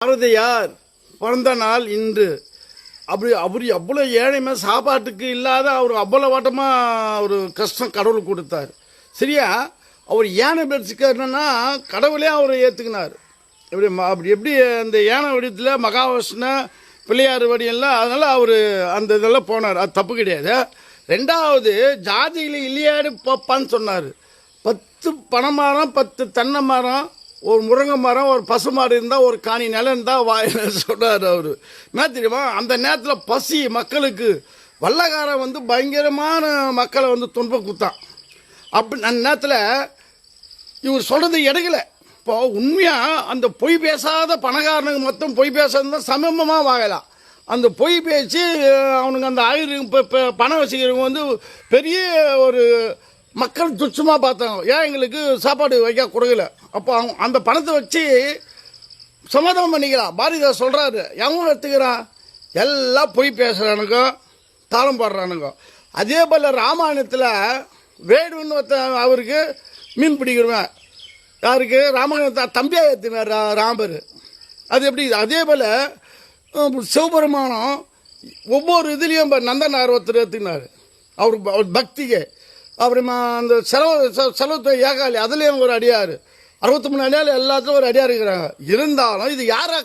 பாரதியார் பிறந்த நாள் இன்று. அவர் அவ்வளோ ஏழைமை, சாப்பாட்டுக்கு இல்லாத அவர் அவ்வளோ வாட்டமாக ஒரு கஷ்டம் கடவுள் கொடுத்தார். சரியா? அவர் யானை பேச்சுக்காருன்னா கடவுளே அவரை ஏற்றுக்கினார். அப்படி எப்படி அந்த யானை வடிவத்தில் மகாவிஷ்ணு பிள்ளையார் வடியெல்லாம், அதனால் அவர் அந்த இதெல்லாம் போனார். அது தப்பு கிடையாது. ரெண்டாவது, ஜாதியில் இல்லையாடு பாப்பான்னு சொன்னார். 10 பனை மரம், 10 தென்னை மரம், ஒரு முருங்கை மரம், ஒரு பசு மாடு இருந்தால், ஒரு காணி நிலம் இருந்தால் வாயின்னு சொன்னார் அவர். என்ன தெரியுமா, அந்த நேரத்தில் பசி மக்களுக்கு வல்லகாரம் பயங்கரமான மக்களை துன்பம் கொடுத்தான். அப்படி அந்த நேரத்தில் இவர் சொல்கிறது எடுக்கல. இப்போ உண்மையாக அந்த பொய் பேசாத பணக்காரனுக்கு மொத்தம் பொய் பேசாதான் சமமாக வாங்கலாம். அந்த பொய் பேச்சு அவனுக்கு அந்த இப்போ பணம் வச்சுக்கிறவங்க பெரிய ஒரு மக்கள் துச்சமாக பார்த்தாங்க. ஏன் எங்களுக்கு சாப்பாடு வைக்க கொடுக்கல. அப்போ அந்த பணத்தை வச்சு சமாதானம் பண்ணிக்கலாம். பாரதிதார் சொல்கிறாரு, எவன் எடுத்துக்கிறான், எல்லாம் பொய் பேசுகிறானுங்க, தாளம் பாடுறானுங்க. அதே போல் ராமாயணத்தில் வேடுன்னு அவருக்கு மீன் பிடிக்கிறவன் யாருக்கு, ராமாயணத்தை தம்பியாக ஏற்றினார் ராமர். அது எப்படி? அதே போல் சிவபெருமானம் ஒவ்வொரு இதுலேயும் நந்தனார் ஒருத்தர் ஏற்றினார் அவர் பக்திக்கு. அப்புறமா அந்த செலவு ஏகாலி அதுலேயும் ஒரு அடியார், 63 அடியார், எல்லாத்துலையும் ஒரு அடியார் இருக்கிறாங்க. இருந்தாலும் இது யாரா